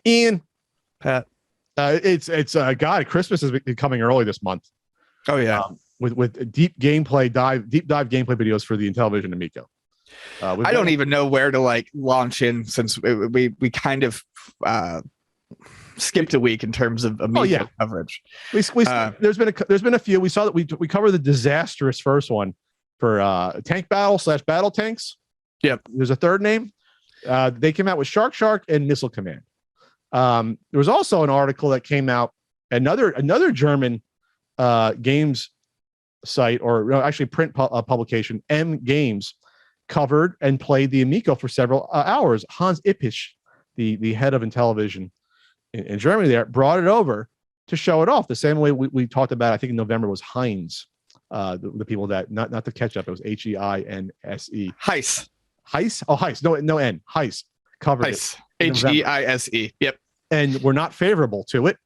Ian, Pat. it's God, Christmas is coming early this month. Oh yeah. With deep dive gameplay videos for the Intellivision Amico. I don't even know where to like launch in, since we kind of skipped a week in terms of Amico coverage. There's been a few. We saw that we covered the disastrous first one for tank battle / battle tanks. Yep. There's a third name. They came out with Shark and Missile Command. There was also an article that came out, another German games site, or actually print publication, M Games, covered and played the Amico for several hours. Hans Ippisch, the head of Intellivision in Germany, there brought it over to show it off the same way we talked about. I think in November was Heinz, the people that not the ketchup, it was HEINSE. Heiss. Oh, Heiss. No N. Heiss covered Heiss. HEISE. Yep. And we're not favorable to it.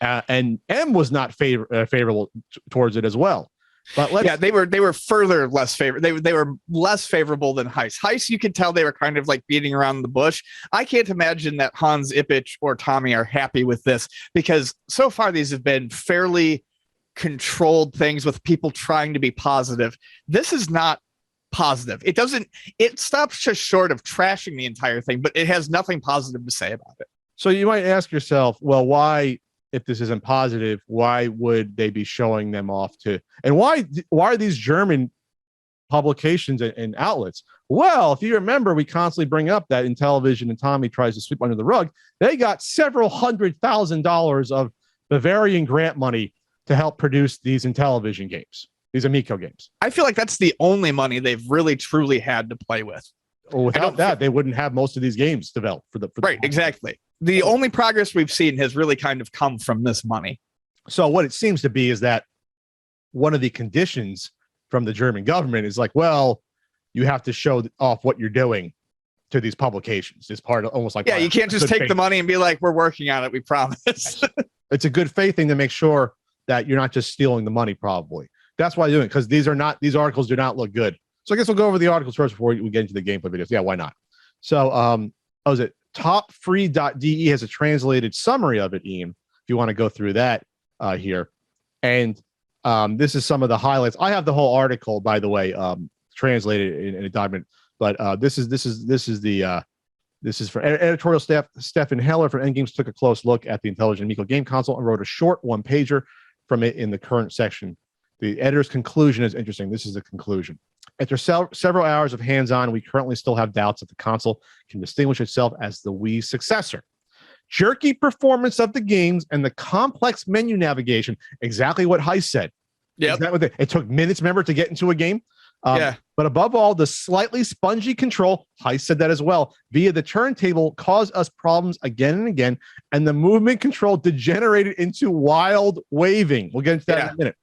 And M was not favorable towards it as well. But they were further less favorable. They were less favorable than Heiss. Heiss, you could tell they were kind of like beating around the bush. I can't imagine that Hans Ippisch or Tommy are happy with this, because so far these have been fairly controlled things with people trying to be positive. This is not positive. It stops just short of trashing the entire thing, but it has nothing positive to say about it. So you might ask yourself, well, why, if this isn't positive, why would they be showing them off to, and why are these German publications and outlets? Well, if you remember, we constantly bring up that Intellivision and Tommy tries to sweep under the rug. They got several $100,000 of Bavarian grant money to help produce these Intellivision games, these Amico games. I feel like that's the only money they've really truly had to play with. Or without that, they wouldn't have most of these games developed for the right. Exactly. The only progress we've seen has really kind of come from this money. So what it seems to be is that one of the conditions from the German government is like, well, you have to show off what you're doing to these publications. It's part of almost like, you can't just take the money and be like, we're working on it, we promise. It's a good faith thing to make sure that you're not just stealing the money. Probably that's why you're doing it, because these articles do not look good. So I guess we'll go over the articles first before we get into the gameplay videos. Yeah, why not? So what was it? Topfree.de has a translated summary of it, Ian, if you want to go through that here. And this is some of the highlights. I have the whole article, by the way, translated in a document, but this is for editorial staff. Stefan Heller from Endgames took a close look at the Intellivision Amico game console and wrote a short one-pager from it in the current section. The editor's conclusion is interesting. This is the conclusion. After several hours of hands-on, we currently still have doubts that the console can distinguish itself as the Wii's successor. Jerky performance of the games and the complex menu navigation, exactly what Heiss said. Yeah, it took minutes, remember, to get into a game. But above all, the slightly spongy control, Heiss said that as well, via the turntable caused us problems again and again, and the movement control degenerated into wild waving. We'll get into that in a minute.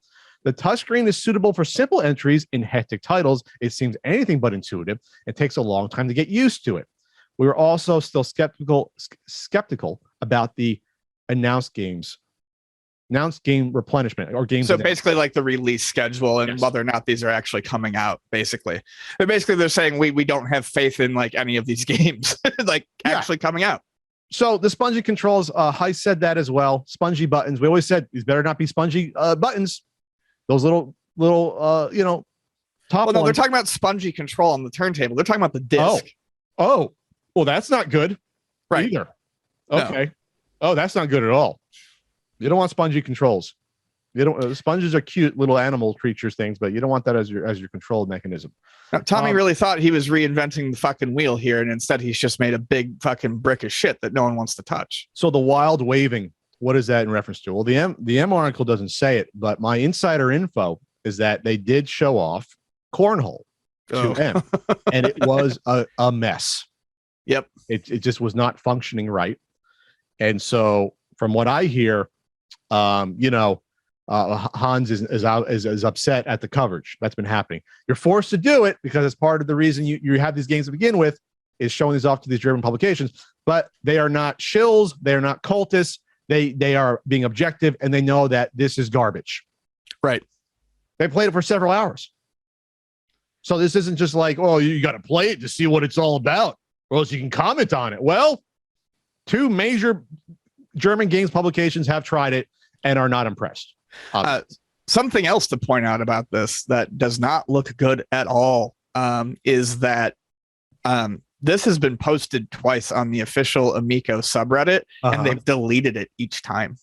The touchscreen is suitable for simple entries in hectic titles. It seems anything but intuitive. It takes a long time to get used to it. We were also still skeptical about the announced game replenishment or games. So basically like the release schedule and whether or not these are actually coming out, basically. But basically they're saying we don't have faith in like any of these games actually coming out. So the spongy controls, Heiss said that as well. Spongy buttons. We always said these better not be spongy buttons. Those little top. Well, no, they're talking about spongy control on the turntable. They're talking about the disc. Oh, well, that's not good, right? Either. Okay. No. Oh, that's not good at all. You don't want spongy controls. You don't. Sponges are cute little animal creatures things, but you don't want that as your control mechanism. Now, Tommy really thought he was reinventing the fucking wheel here, and instead he's just made a big fucking brick of shit that no one wants to touch. So the wild waving. What is that in reference to? Well, the M article doesn't say it, but my insider info is that they did show off cornhole to M, and it was a mess. Yep, it just was not functioning right. And so, from what I hear, Hans is upset at the coverage that's been happening. You're forced to do it because it's part of the reason you have these games to begin with, is showing these off to these German publications. But they are not shills. They are not cultists. They are being objective, and they know that this is garbage. Right. They played it for several hours. So this isn't just like, oh, you got to play it to see what it's all about, or else you can comment on it. Well, Two major German games publications have tried it and are not impressed. Something else to point out about this that does not look good at all is that this has been posted twice on the official Amico subreddit, and they've deleted it each time.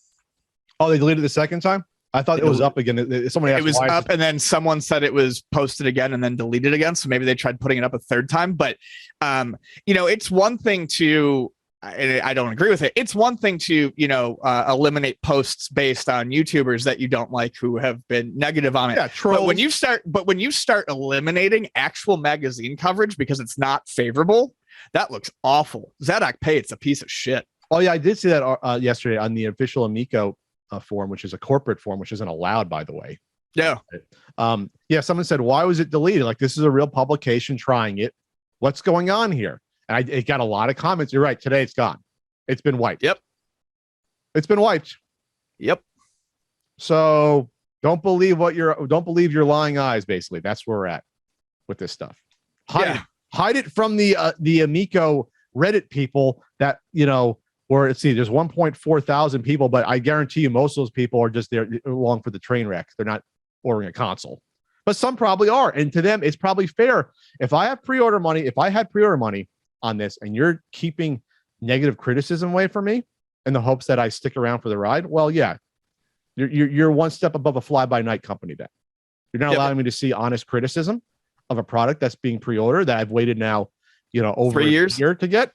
Oh, they deleted it the second time? I thought it was up again. Somebody asked it was up, and then someone said it was posted again and then deleted again. So maybe they tried putting it up a third time. But, it's one thing to, I don't agree with it. It's one thing to, eliminate posts based on YouTubers that you don't like who have been negative on it. Yeah, trolls. But when you start eliminating actual magazine coverage because it's not favorable, that looks awful. Zadok Pay, it's a piece of shit. Oh yeah, I did see that yesterday on the official Amico forum, which is a corporate forum, which isn't allowed, by the way. Yeah. Someone said, why was it deleted? Like, this is a real publication trying it. What's going on here? And it got a lot of comments. You're right. Today it's gone. It's been wiped. Yep. It's been wiped. Yep. So don't believe your lying eyes. Basically, that's where we're at with this stuff. Hide it from the Amico Reddit people that, or let's see, there's 1.4 thousand people, but I guarantee you most of those people are just there along for the train wreck. They're not ordering a console, but some probably are. And to them, it's probably fair. If I had pre-order money on this and you're keeping negative criticism away from me in the hopes that I stick around for the ride, well, yeah, you're one step above a fly-by-night company then. You're not allowing me to see honest criticism of a product that's being pre-ordered that I've waited now, over 3 years a year to get.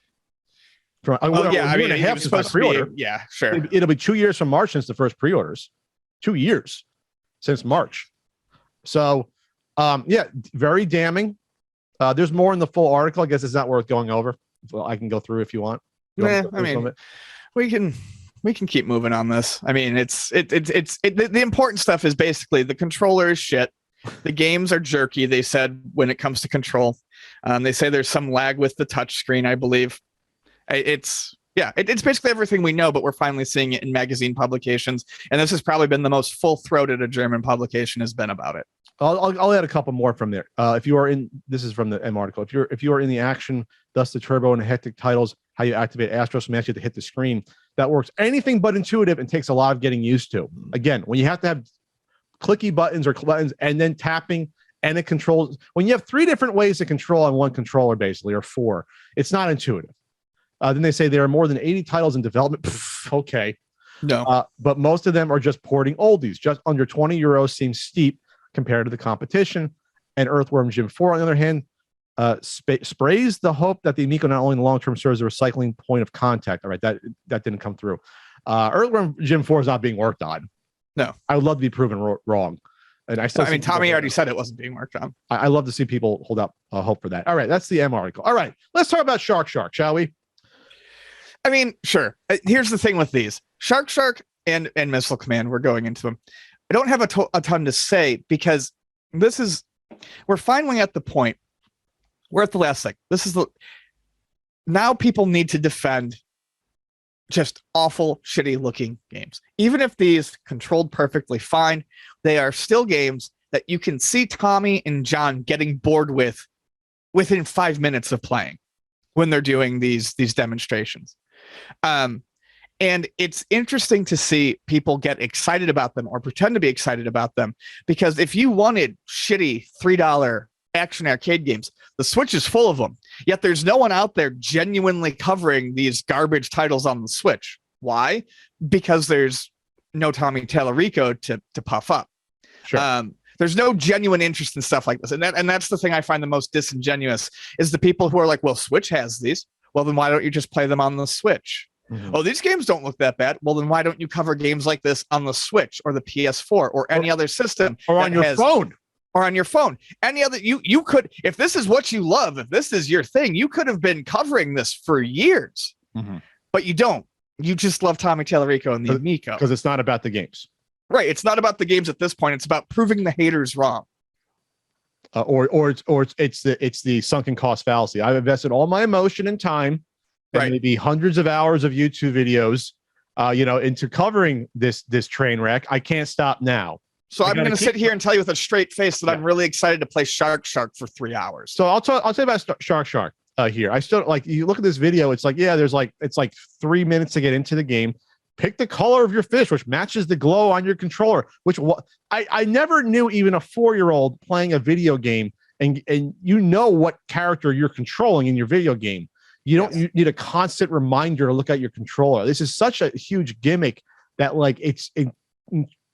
It was supposed to be, yeah, sure. It'll be 2 years from March since the first pre-orders. 2 years since March. So, very damning. There's more in the full article. I guess it's not worth going over. Well, I can go through if you want. We can keep moving on this. I mean, the important stuff is basically the controller is shit. The games are jerky. They said when it comes to control, they say there's some lag with the touch screen, I believe. It's basically everything we know, but we're finally seeing it in magazine publications. And this has probably been the most full-throated a German publication has been about it. I'll add a couple more from there. This is from the M article. If you are in the action, thus the turbo and the hectic titles, how you activate Astro Smash, you have to hit the screen. That works anything but intuitive and takes a lot of getting used to. Again, when you have to have clicky buttons or buttons and then tapping and it controls, when you have 3 different ways to control on one controller, basically, or 4, it's not intuitive. Then they say there are more than 80 titles in development. Okay. No. But most of them are just porting oldies. Just under 20 euros seems steep compared to the competition. And Earthworm Jim 4, on the other hand, sprays the hope that the Amico not only in the long term serves as a recycling point of contact. All right, that didn't come through. Earthworm Jim 4 is not being worked on. No. I would love to be proven wrong. And Tommy already said it wasn't being worked on. I love to see people hold up hope for that. All right, that's the M article. All right, let's talk about Shark, shall we? I mean, sure. Here's the thing with these Shark and Missile Command. We're going into them. I don't have a ton to say because we're finally at the point. We're at the last thing. Now people need to defend just awful, shitty looking games. Even if these controlled perfectly fine, they are still games that you can see Tommy and John getting bored with within 5 minutes of playing when they're doing these demonstrations. And it's interesting to see people get excited about them or pretend to be excited about them, because if you wanted shitty $3 action arcade games, the Switch is full of them. Yet there's no one out there genuinely covering these garbage titles on the Switch. Why? Because there's no Tommy Tallarico to puff up. Sure. There's no genuine interest in stuff like this. And that's the thing I find the most disingenuous is the people who are like, well, Switch has these. Well, then why don't you just play them on the Switch? Mm-hmm. Oh, these games don't look that bad. Well, then why don't you cover games like this on the Switch or the PS4 or any other system? Or on your phone. Or on your phone. Any other, you could, if this is what you love, if this is your thing, you could have been covering this for years. Mm-hmm. But you don't. You just love Tommy Tallarico and the Amico. Because it's not about the games. Right. It's not about the games at this point. It's about proving the haters wrong. Or it's the sunken cost fallacy. I've invested all my emotion and time, and maybe hundreds of hours of YouTube videos, into covering this train wreck. I can't stop now. So I'm going to sit here and tell you with a straight face that I'm really excited to play Shark for 3 hours. So I'll tell you about Shark. here. I still like you look at this video. It's like, yeah, it's like 3 minutes to get into the game. Pick the color of your fish, which matches the glow on your controller. Which I never knew even a 4-year-old playing a video game and you know what character you're controlling in your video game. You need a constant reminder to look at your controller. This is such a huge gimmick that like it's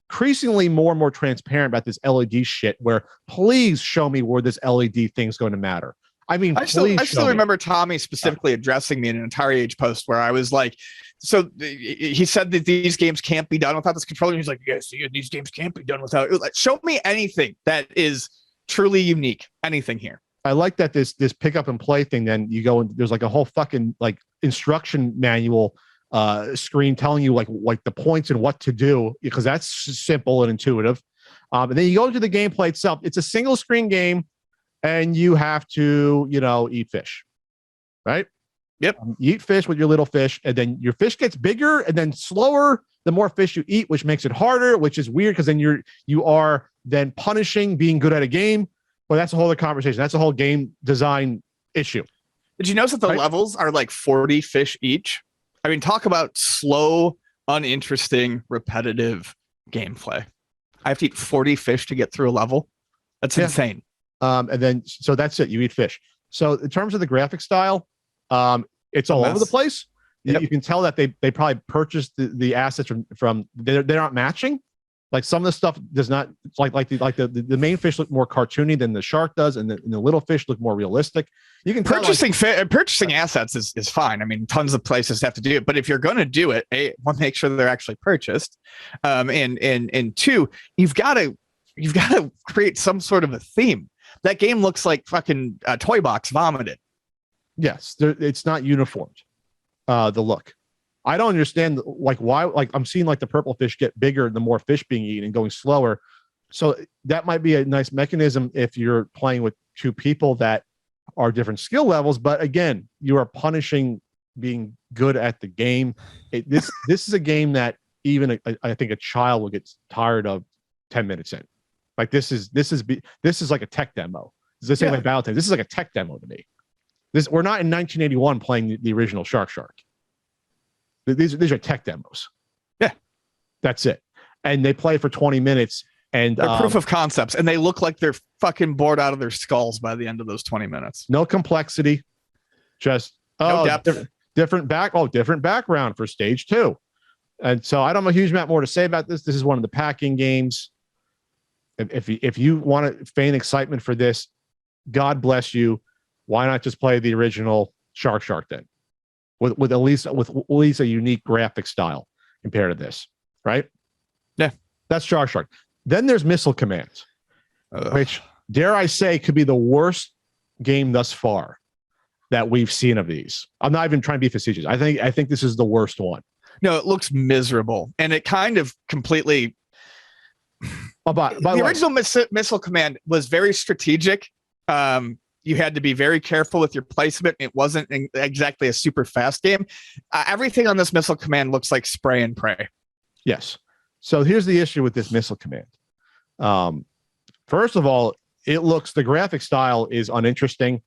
increasingly more and more transparent about this LED shit. Where please show me where this LED thing's going to matter. I mean, I still remember Tommy specifically addressing me in an Atari Age post where I was like, so he said that these games can't be done without this controller. He's like, yes, these games can't be done without it. Like, show me anything that is truly unique. Anything here. I like that this pick up and play thing. Then you go and there's like a whole fucking like instruction manual screen telling you like the points and what to do, because that's simple and intuitive. And then you go into the gameplay itself. It's a single screen game. And you have to, eat fish, right? Yep. You eat fish with your little fish, and then your fish gets bigger and then slower the more fish you eat, which makes it harder, which is weird because then you are then punishing being good at a game. But that's a whole other conversation. That's a whole game design issue. Did you notice that the levels are like 40 fish each? I mean, talk about slow, uninteresting, repetitive gameplay. I have to eat 40 fish to get through a level. That's insane. And then, so that's it. You eat fish. So in terms of the graphic style, it's all over the place. Yep. You can tell that they probably purchased the assets from they're not matching. Like some of the stuff does not like the main fish look more cartoony than the shark does, and the little fish look more realistic. You can purchasing assets is fine. I mean, tons of places have to do it, but if you're going to do it, one, make sure they're actually purchased, and two, you've got to create some sort of a theme. That game looks like fucking Toy Box vomited. Yes, it's not uniformed. The look, I don't understand like why. Like I'm seeing like the purple fish get bigger the more fish being eaten and going slower. So that might be a nice mechanism if you're playing with two people that are different skill levels. But again, you are punishing being good at the game. This is a game that even I think a child will get tired of 10 minutes in. Like this is like a tech demo. It's the same like Battletech. This is like a tech demo to me. We're not in 1981 playing the original Shark. These are tech demos. Yeah, that's it. And they play for 20 minutes, and they're proof of concepts, and they look like they're fucking bored out of their skulls by the end of those 20 minutes. No complexity, just no depth. Different background for stage 2. And so I don't have a huge amount more to say about this. This is one of the packing games. If you want to feign excitement for this, God bless you. Why not just play the original Shark then, with at least a unique graphic style compared to this, right? Yeah, that's Shark. Then there's Missile Command, which dare I say could be the worst game thus far that we've seen of these. I'm not even trying to be facetious. I think this is the worst one. No, it looks miserable, and it kind of completely. The original Missile Command was very strategic. You had to be very careful with your placement. It wasn't exactly a super fast game. Everything on this Missile Command looks like spray and pray. Yes. So here's the issue with this Missile Command. First of all, the graphic style is uninteresting.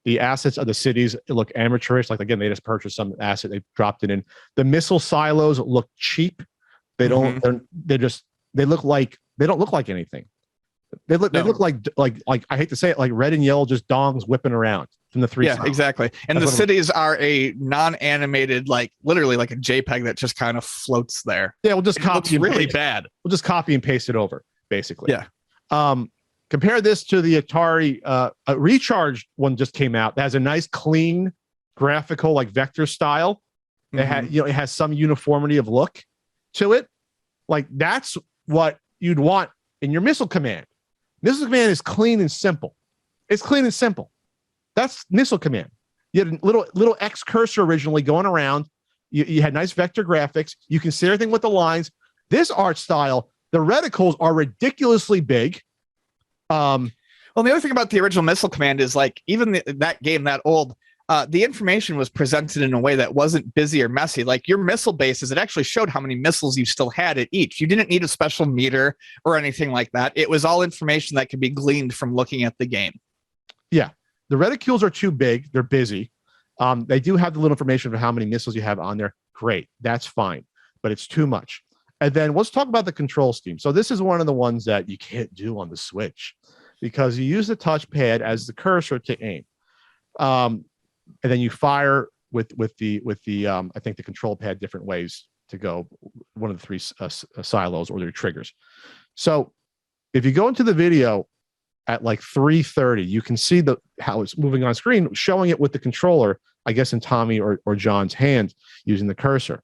The assets of the cities look amateurish. Like again, they just purchased some asset, they dropped it in. The missile silos look cheap. They don't. They look like they don't look like anything. They look like I hate to say it, like red and yellow just dongs whipping around from the 3. Yeah, exactly. And the cities are a non-animated, like literally like a JPEG that just kind of floats there. Yeah, we'll just copy. Really bad. We'll just copy and paste it over, basically. Yeah. Compare this to the Atari Recharge one just came out. That has a nice, clean, graphical, like vector style. It has some uniformity of look to it. Like that's what you'd want in your Missile Command. Missile Command is clean and simple. It's clean and simple. That's Missile Command. You had a little X cursor originally going around. You had nice vector graphics. You can see everything with the lines. This art style, the reticles are ridiculously big. Well, the other thing about the original Missile Command is like even that game that old, the information was presented in a way that wasn't busy or messy. Like your missile bases, it actually showed how many missiles you still had at each. You didn't need a special meter or anything like that. It was all information that could be gleaned from looking at the game. Yeah. The reticules are too big. They're busy. They do have the little information for how many missiles you have on there. Great. That's fine. But it's too much. And then let's talk about the control scheme. So this is one of the ones that you can't do on the Switch because you use the touchpad as the cursor to aim. And then you fire with the I think the control pad different ways to go, one of the three silos or their triggers. So if you go into the video at like 3:30, you can see how it's moving on screen, showing it with the controller, I guess in Tommy or John's hand using the cursor.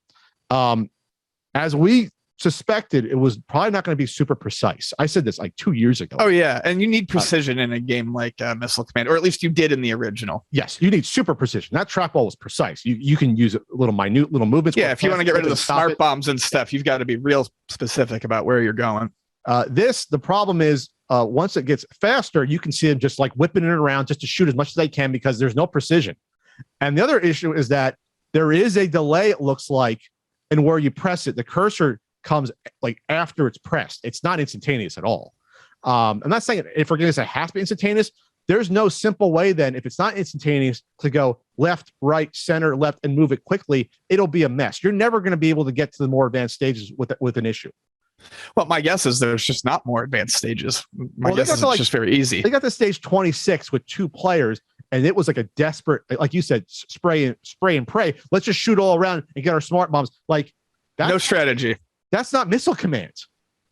As we suspected, it was probably not going to be super precise. I said this like 2 years ago. Oh yeah, and you need precision in a game like Missile Command, or at least you did in the original. Yes, you need super precision. That trackball was precise. You can use little minute little movements. Yeah, if you want to get rid of the smart bombs and stuff, you've got to be real specific about where you're going. The problem is once it gets faster, you can see them just like whipping it around just to shoot as much as they can because there's no precision. And the other issue is that there is a delay, it looks like, and where you press it, the cursor comes like after it's pressed. It's not instantaneous at all. I'm not saying if we're going to say it has to be instantaneous. There's no simple way then, if it's not instantaneous, to go left, right, center, left, and move it quickly. It'll be a mess. You're never going to be able to get to the more advanced stages with an issue. Well, my guess is there's just not more advanced stages. My guess is it's just very easy. They got to stage 26 with 2 players, and it was like a desperate, like you said, spray and pray. Let's just shoot all around and get our smart bombs. Like no strategy. That's not Missile Command.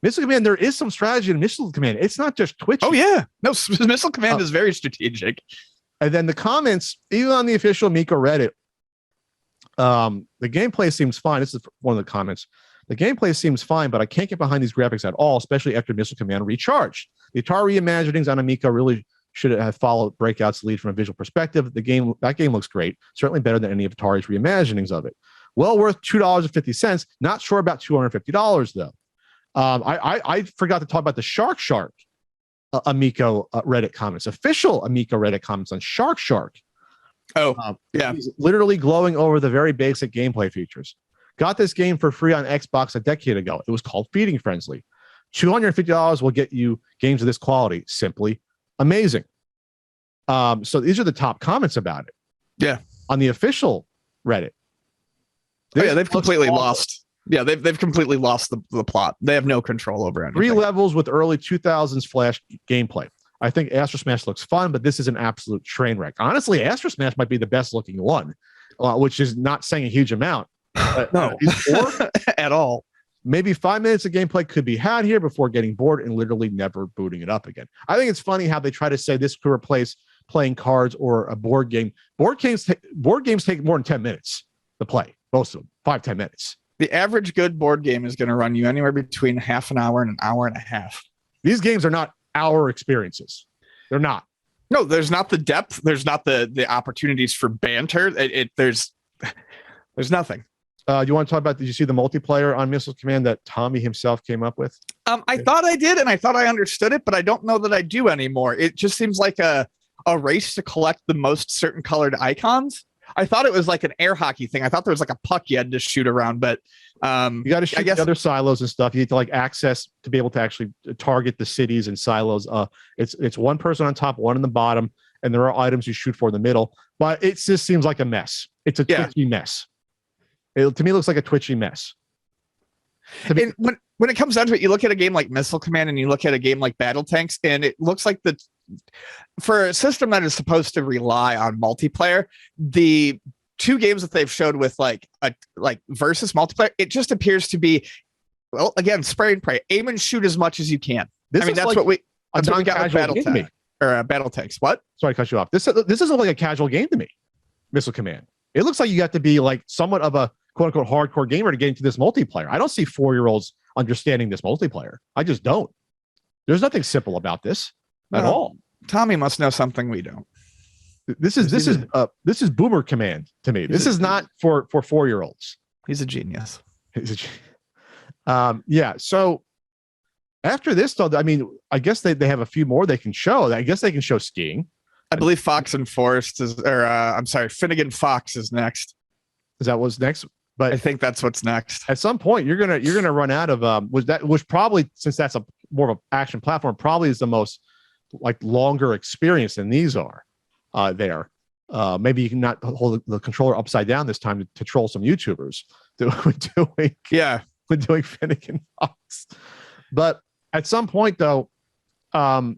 Missile Command, there is some strategy in Missile Command. It's not just twitch. Oh yeah, no, Missile Command is very strategic. And then the comments, even on the official Amico Reddit, the gameplay seems fine. This is one of the comments. The gameplay seems fine, but I can't get behind these graphics at all, especially after Missile Command Recharged. The Atari reimaginings on Amico really should have followed Breakout's lead from a visual perspective. That game looks great, certainly better than any of Atari's reimaginings of it. Well worth $2.50. Not sure about $250 though. I forgot to talk about the Shark Amico Reddit comments, official Amico Reddit comments on Shark. Oh, yeah. He's literally glowing over the very basic gameplay features. Got this game for free on Xbox a decade ago. It was called Feeding Frenzy. $250 will get you games of this quality. Simply amazing. So these are the top comments about it. Yeah. On the official Reddit. They've completely lost. Yeah, they've completely lost the plot. They have no control over anything. 3 levels with early 2000s Flash gameplay. I think Astro Smash looks fun, but this is an absolute train wreck. Honestly, Astro Smash might be the best looking one, which is not saying a huge amount. No, at all. Maybe 5 minutes of gameplay could be had here before getting bored and literally never booting it up again. I think it's funny how they try to say this could replace playing cards or a board game. Board games take more than 10 minutes to play. Most of them, 5-10 minutes. The average good board game is going to run you anywhere between half an hour and an hour and a half. These games are not hour experiences. They're not. No, there's not the depth. There's not the opportunities for banter. There's nothing. You want to talk about, did you see the multiplayer on Missile Command that Tommy himself came up with? I thought I did, and I thought I understood it, but I don't know that I do anymore. It just seems like a race to collect the most certain colored icons. I thought it was like an air hockey thing. I thought there was like a puck you had to shoot around, but you got to shoot the other silos and stuff. You need to like access to be able to actually target the cities and silos. It's one person on top, one in the bottom, and there are items you shoot for in the middle. But it just seems like a mess. It's a twitchy mess. To me, it looks like a twitchy mess. And when it comes down to it, you look at a game like Missile Command and you look at a game like Battle Tanks, and it looks like for a system that is supposed to rely on multiplayer, the 2 games that they've showed with like versus multiplayer, it just appears to be, well, again, spray and pray, aim and shoot as much as you can. That's what we got with Battle Tanks. What? Sorry to cut you off. This isn't like a casual game to me. Missile Command. It looks like you have to be like somewhat of a quote unquote hardcore gamer to get into this multiplayer. I don't see 4-year-olds understanding this multiplayer. I just don't. There's nothing simple about this at all. Tommy must know something we don't. This is Boomer Command to me. This is not for 4-year-olds. He's a genius. Yeah. So after this, though, I mean, I guess they have a few more they can show. I guess they can show skiing. I believe Fox and Forest Finnegan Fox is next. Is that what's next? But I think that's what's next. At some point, you're gonna run out of which probably, since that's a more of an action platform, probably is the most like longer experience than these are. there. Maybe you can not hold the controller upside down this time to troll some YouTubers doing Finnegan Fox. But at some point, though,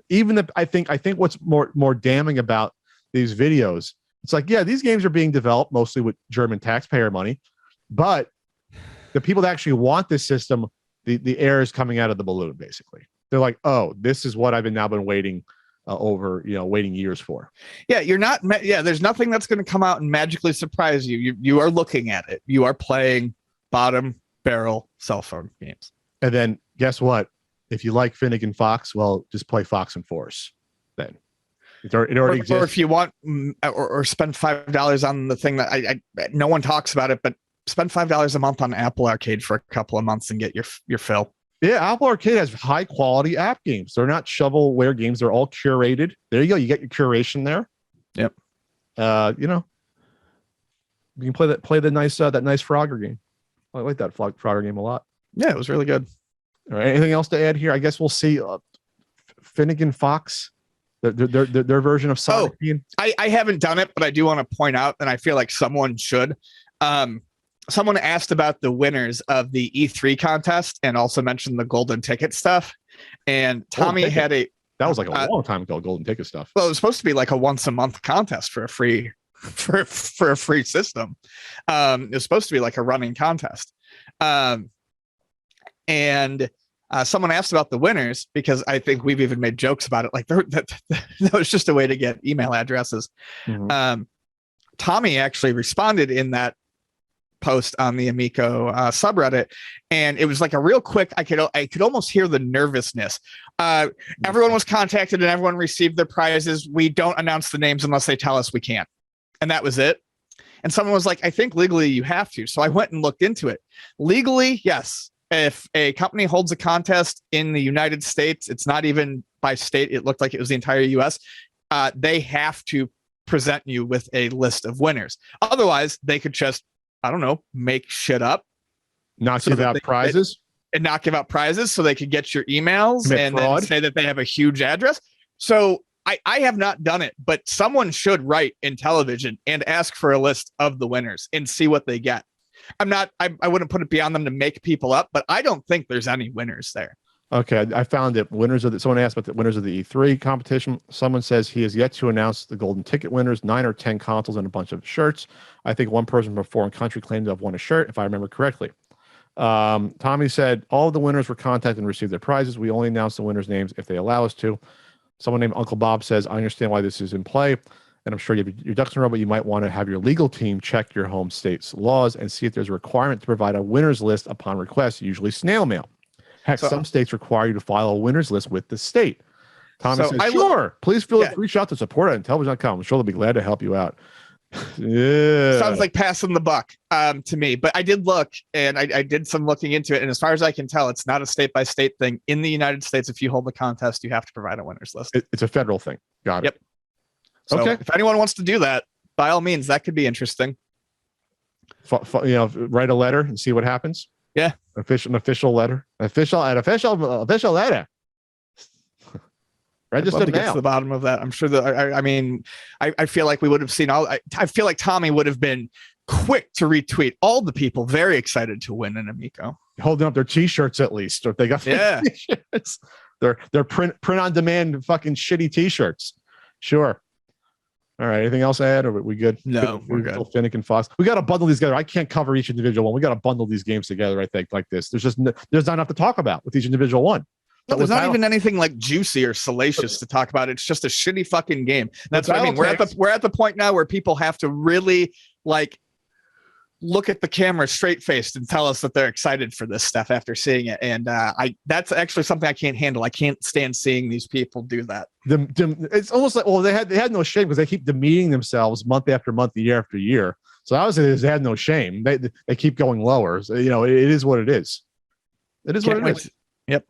even if I think what's more damning about these videos, it's like, yeah, these games are being developed mostly with German taxpayer money, but the people that actually want this system, the air is coming out of the balloon. Basically, they're like, oh, this is what I've been waiting waiting years for. Yeah, you're not. Yeah, there's nothing that's going to come out and magically surprise you. You are looking at it. You are playing bottom barrel cell phone games. And then guess what? If you like Finnegan Fox, well, just play Fox and Force. Then it already exists. Or if you want, or spend $5 on the thing that I no one talks about it, but spend $5 a month on Apple Arcade for a couple of months and get your fill. Yeah, Apple Arcade has high quality app games. They're not shovelware games. They're all curated. There you go. You get your curation there. Yep. You can play the nice that nice Frogger game. I like that Frogger game a lot. Yeah, it was really good. All right. Anything else to add here? I guess we'll see Finnegan Fox, their version of Sonic. I haven't done it, but I do want to point out, and I feel like someone should. Someone asked about the winners of the E3 contest and also mentioned the golden ticket stuff. And Tommy had that was like a long time ago, golden ticket stuff. Well, it was supposed to be like a once a month contest for a free for a free system. It was supposed to be like a running contest. And someone asked about the winners because I think we've even made jokes about it. Like that was just a way to get email addresses. Mm-hmm. Tommy actually responded in that post on the Amico subreddit, and it was like a real quick. I could almost hear the nervousness. Everyone was contacted and everyone received their prizes. We don't announce the names unless they tell us we can't, and that was it. And someone was like, I think legally you have to. So I went and looked into it. Legally, yes. If a company holds a contest in the United States, it's not even by state. It looked like it was the entire US. They have to present you with a list of winners. Otherwise, they could just, I don't know, make shit up. Not give out prizes? And not give out prizes so they could get your emails and then say that they have a huge address. So I have not done it, but someone should write Intellivision and ask for a list of the winners and see what they get. I wouldn't put it beyond them to make people up, but I don't think there's any winners there. Okay, I found it. Someone asked about the winners of the E3 competition. Someone says he has yet to announce the golden ticket winners, 9 or 10 consoles and a bunch of shirts. I think one person from a foreign country claimed to have won a shirt, if I remember correctly. Tommy said all of the winners were contacted and received their prizes. We only announce the winners' names if they allow us to. Someone named Uncle Bob says, I understand why this is in play, and I'm sure you have your ducks in a row, but you might want to have your legal team check your home state's laws and see if there's a requirement to provide a winners list upon request, usually snail mail. Heck, some states require you to file a winners list with the state. Tommy says, sure, please feel free to reach out to support at Intellivision.com. I'm sure they'll be glad to help you out. Yeah. Sounds like passing the buck to me, but I did look and I did some looking into it. And as far as I can tell, it's not a state by state thing. In the United States, if you hold the contest, you have to provide a winners list. It's a federal thing. Got it. Yep. So if anyone wants to do that, by all means, that could be interesting. Write a letter and see what happens. Yeah. Official letter. Official letter. Registered to get to the bottom of that. I'm sure that I feel like we would have seen I feel like Tommy would have been quick to retweet all the people very excited to win an Amico. Holding up their t-shirts at least. Or if they got t-shirts. They're print on demand fucking shitty t-shirts. Sure. All right. Anything else to add? Or are we good? No, we're good. Finnegan Fox. We got to bundle these together. I can't cover each individual one. We got to bundle these games together. I think like this. There's not enough to talk about with each individual one. No, there's not even anything like juicy or salacious to talk about. It's just a shitty fucking game. That's what I mean. We're at the point now where people have to really like look at the camera straight faced and tell us that they're excited for this stuff after seeing it. And that's actually something I can't handle. I can't stand seeing these people do that. It's almost like, well, they had no shame because they keep demeaning themselves month after month, year after year. So I would say they had no shame. They keep going lower. So, it is what it is. It is what it is. Yep.